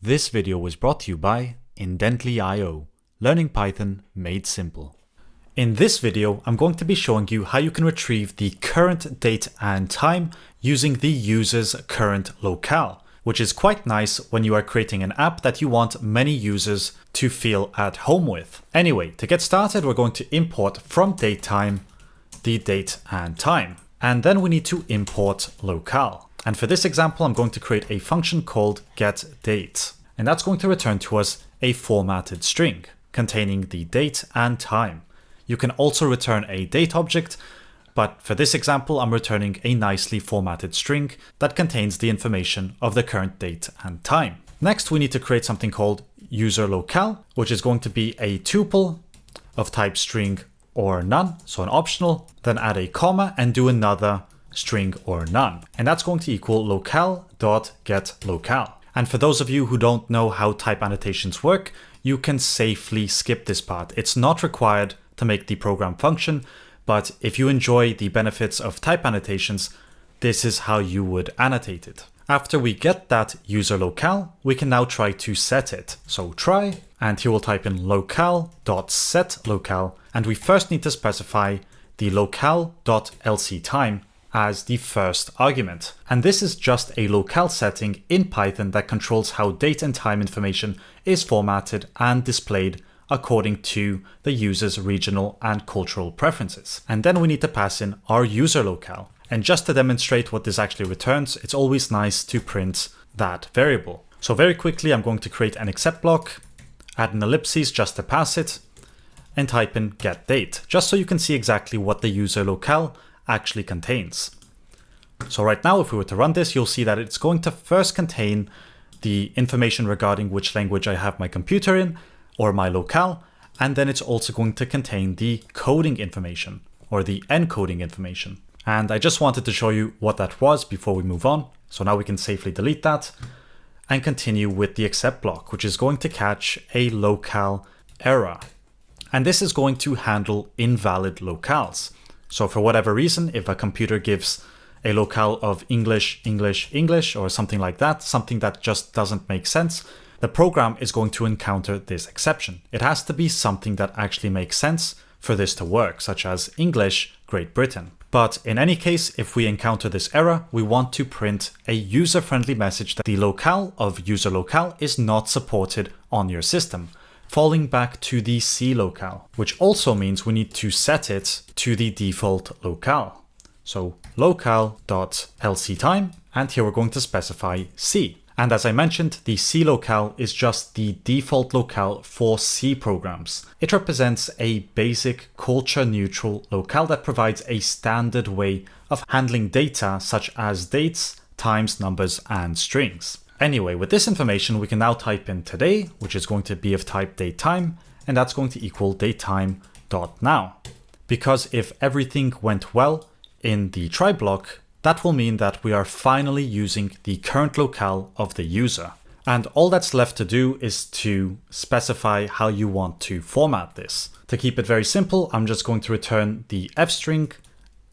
This video was brought to you by Indently.io, learning Python made simple. In this video, I'm going to be showing you how you can retrieve the current date and time using the user's current locale, which is quite nice when you are creating an app that you want many users to feel at home with. Anyway, to get started, we're going to import from datetime the date and time, and then we need to import locale. And for this example, I'm going to create a function called getDate, and that's going to return to us a formatted string containing the date and time. You can also return a date object, but for this example, I'm returning a nicely formatted string that contains the information of the current date and time. Next, we need to create something called user locale, which is going to be a tuple of type string or none, so an optional, then add a comma and do another string or none. And that's going to equal locale.getLocale. And for those of you who don't know how type annotations work, you can safely skip this part. It's not required to make the program function, but if you enjoy the benefits of type annotations, this is how you would annotate it. After we get that user locale, we can now try to set it. So try, and here we'll type in locale.setLocale, and we first need to specify the locale.lctime as the first argument. And this is just a locale setting in Python that controls how date and time information is formatted and displayed according to the user's regional and cultural preferences. And then we need to pass in our user locale. And just to demonstrate what this actually returns, it's always nice to print that variable. So very quickly, I'm going to create an except block, add an ellipses just to pass it, and type in getDate, just so you can see exactly what the user locale actually contains. So right now, if we were to run this, you'll see that it's going to first contain the information regarding which language I have my computer in, or my locale, and then it's also going to contain the coding information, or the encoding information. And I just wanted to show you what that was before we move on. So now we can safely delete that and continue with the except block, which is going to catch a locale error. And this is going to handle invalid locales. So for whatever reason, if a computer gives a locale of English, English, English, or something like that, something that just doesn't make sense, the program is going to encounter this exception. It has to be something that actually makes sense for this to work, such as English, Great Britain. But in any case, if we encounter this error, we want to print a user-friendly message that the locale of user locale is not supported on your system, falling back to the C locale, which also means we need to set it to the default locale. So locale.lctime, and here we're going to specify C. And as I mentioned, the C locale is just the default locale for C programs. It represents a basic culture-neutral locale that provides a standard way of handling data such as dates, times, numbers, and strings. Anyway, with this information, we can now type in today, which is going to be of type datetime, and that's going to equal datetime.now. Because if everything went well in the try block, that will mean that we are finally using the current locale of the user. And all that's left to do is to specify how you want to format this. To keep it very simple, I'm just going to return the f string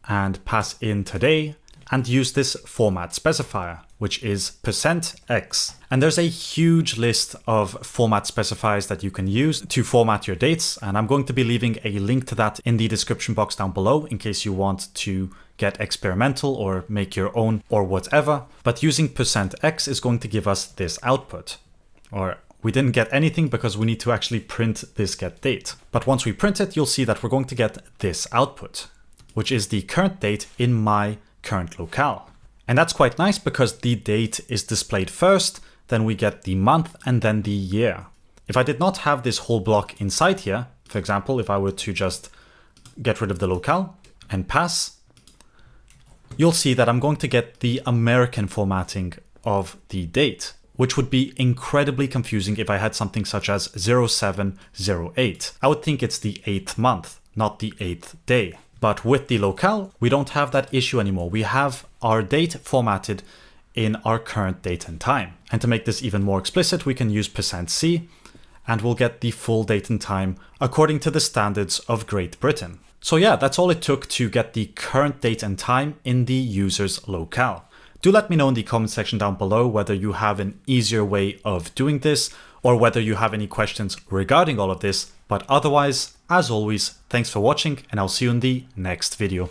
and pass in today and use this format specifier, which is %x. And there's a huge list of format specifiers that you can use to format your dates. And I'm going to be leaving a link to that in the description box down below in case you want to get experimental or make your own or whatever. But using %x is going to give us this output. Or we didn't get anything because we need to actually print this getDate. But once we print it, you'll see that we're going to get this output, which is the current date in my current locale. And that's quite nice because the date is displayed first, then we get the month and then the year. If I did not have this whole block inside here, for example, if I were to just get rid of the locale and pass, you'll see that I'm going to get the American formatting of the date, which would be incredibly confusing if I had something such as 0708. I would think it's the 8th month, not the 8th day. But with the locale, we don't have that issue anymore. We have our date formatted in our current date and time. And to make this even more explicit, we can use %c, and we'll get the full date and time according to the standards of Great Britain. So yeah, that's all it took to get the current date and time in the user's locale. Do let me know in the comment section down below whether you have an easier way of doing this or whether you have any questions regarding all of this. But otherwise, as always, thanks for watching and I'll see you in the next video.